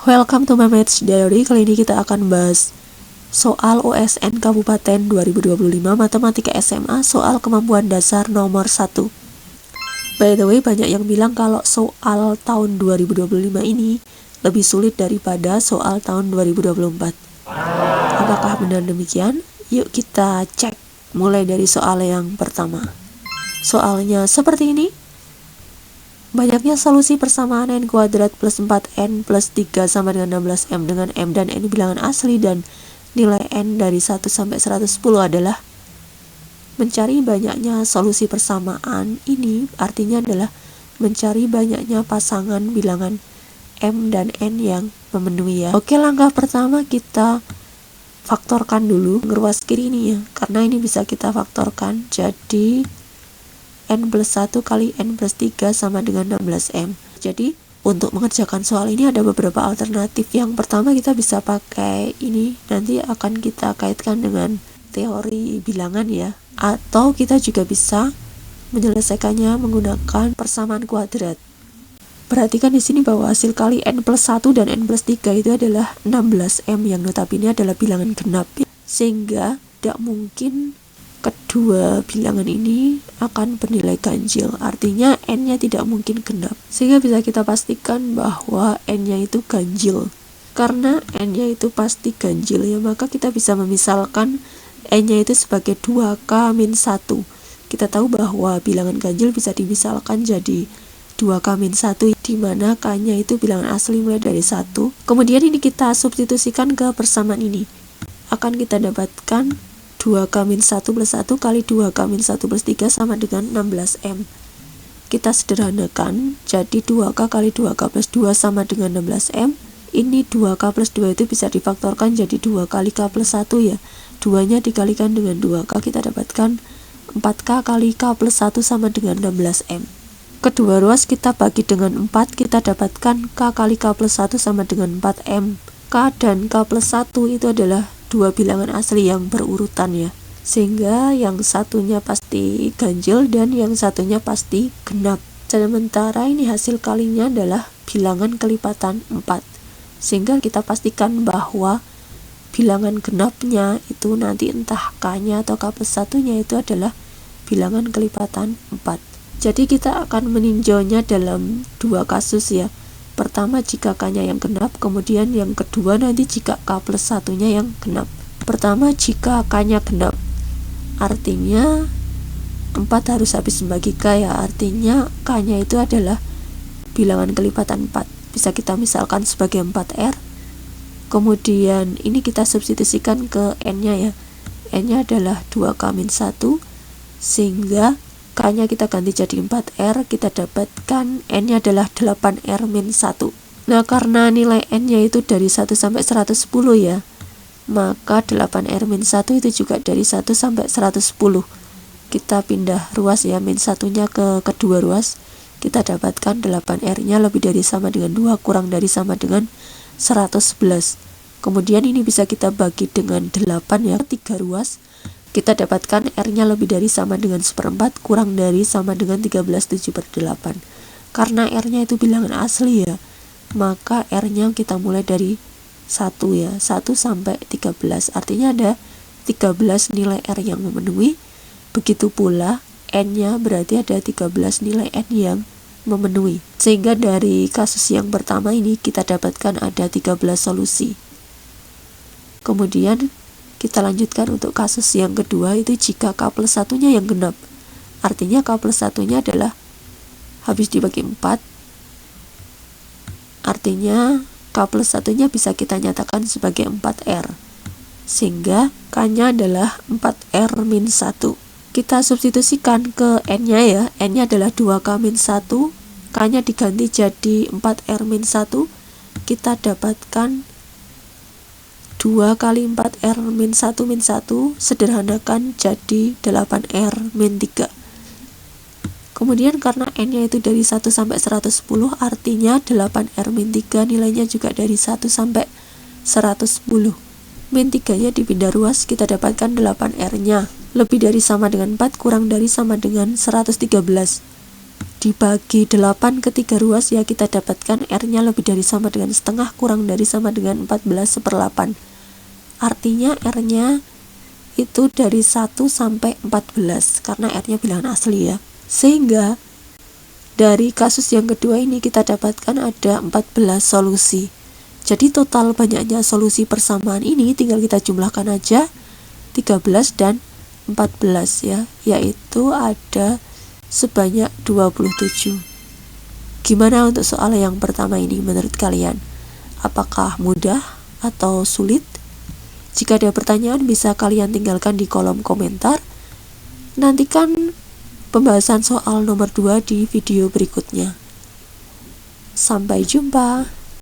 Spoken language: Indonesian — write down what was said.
Welcome to my Maths Diary. Kali ini kita akan bahas soal USN Kabupaten 2025 Matematika SMA soal kemampuan dasar nomor 1. By the way, banyak yang bilang kalau soal tahun 2025 ini lebih sulit daripada soal tahun 2024. Apakah benar demikian? Yuk kita cek. Mulai dari soal yang pertama. Soalnya seperti ini. Banyaknya solusi persamaan n kuadrat plus 4n plus 3 sama dengan 16m dengan m dan n bilangan asli dan nilai n dari 1 sampai 110 adalah mencari banyaknya solusi persamaan. Ini artinya adalah mencari banyaknya pasangan bilangan m dan n yang memenuhi ya. Oke, langkah pertama kita faktorkan dulu ruas kiri ini ya, karena ini bisa kita faktorkan. Jadi n plus 1 kali n plus 3 sama dengan 16m. Jadi untuk mengerjakan soal ini ada beberapa alternatif. Yang pertama kita bisa pakai ini, nanti akan kita kaitkan dengan teori bilangan ya. Atau kita juga bisa menyelesaikannya menggunakan persamaan kuadrat. Perhatikan di sini bahwa hasil kali n plus 1 dan n plus 3 itu adalah 16m yang notabene adalah bilangan genap. Sehingga tidak mungkin kedua bilangan ini akan bernilai ganjil, artinya n-nya tidak mungkin genap, sehingga bisa kita pastikan bahwa n-nya itu ganjil. Karena n-nya itu pasti ganjil ya, maka kita bisa memisalkan n-nya itu sebagai 2k-1. Kita tahu bahwa bilangan ganjil bisa dimisalkan jadi 2k-1, di mana k-nya itu bilangan asli mulai dari 1. Kemudian ini kita substitusikan ke persamaan ini, akan kita dapatkan 2k-1 plus 1 kali 2k-1 plus 3 sama dengan 16m. Kita sederhanakan, jadi 2k kali 2k plus 2 sama dengan 16m. Ini 2k plus 2 itu bisa difaktorkan jadi 2 kali k plus 1 ya. 2 nya dikalikan dengan 2k, kita dapatkan 4k kali k plus 1 sama dengan 16m. Kedua ruas kita bagi dengan 4, kita dapatkan k kali k plus 1 sama dengan 4m. K dan k plus 1 itu adalah dua bilangan asli yang berurutan ya, sehingga yang satunya pasti ganjil dan yang satunya pasti genap. Sementara ini hasil kalinya adalah bilangan kelipatan 4, sehingga kita pastikan bahwa bilangan genapnya itu nanti entah k-nya atau k plus 1-nya itu adalah bilangan kelipatan 4. Jadi kita akan meninjaunya dalam dua kasus ya. Pertama jika k-nya yang genap, kemudian yang kedua nanti jika k plus 1-nya yang genap. Pertama jika k-nya genap, artinya 4 harus habis membagi k ya, artinya k-nya itu adalah bilangan kelipatan 4. Bisa kita misalkan sebagai 4r. Kemudian ini kita substitusikan ke n-nya ya. N-nya adalah 2k-1, sehingga k-nya kita ganti jadi 4r, kita dapatkan n-nya adalah 8r-1. Nah, karena nilai n-nya itu dari 1 sampai 110 ya, maka 8r-1 itu juga dari 1 sampai 110. Kita pindah ruas ya, min 1-nya ke kedua ruas, kita dapatkan 8r-nya lebih dari sama dengan 2 kurang dari sama dengan 111. Kemudian ini bisa kita bagi dengan 8 ya, 3 ruas. Kita dapatkan R-nya lebih dari sama dengan 1/4 kurang dari sama dengan 13/7/8. Karena R-nya itu bilangan asli ya, maka R-nya kita mulai dari 1 ya, 1 sampai 13. Artinya ada 13 nilai R yang memenuhi. Begitu pula N-nya berarti ada 13 nilai N yang memenuhi. Sehingga dari kasus yang pertama ini kita dapatkan ada 13 solusi. Kemudian kita lanjutkan untuk kasus yang kedua, itu jika k plus 1-nya yang genap. Artinya k plus 1-nya adalah habis dibagi 4. Artinya k plus 1-nya bisa kita nyatakan sebagai 4r. Sehingga k-nya adalah 4r-1. Kita substitusikan ke n-nya ya. N-nya adalah 2k-1. K-nya diganti jadi 4r-1. Kita dapatkan 2 kali 4r-1-1, sederhanakan jadi 8r-3. Kemudian karena n-nya itu dari 1 sampai 110, artinya 8r-3 nilainya juga dari 1 sampai 110. Min 3-nya dipindah ruas, kita dapatkan 8r-nya lebih dari sama dengan 4 kurang dari sama dengan 113. dibagi 8 ke 3 ruas, ya kita dapatkan R-nya lebih dari sama dengan setengah kurang dari sama dengan 14/8. Artinya R-nya itu dari 1 sampai 14 karena R-nya bilangan asli ya. Sehingga dari kasus yang kedua ini kita dapatkan ada 14 solusi. Jadi total banyaknya solusi persamaan ini tinggal kita jumlahkan aja 13 dan 14 ya, yaitu ada sebanyak 27. Gimana untuk soal yang pertama ini menurut kalian? Apakah mudah atau sulit? Jika ada pertanyaan bisa kalian tinggalkan di kolom komentar. Nantikan pembahasan soal nomor 2 di video berikutnya. Sampai jumpa.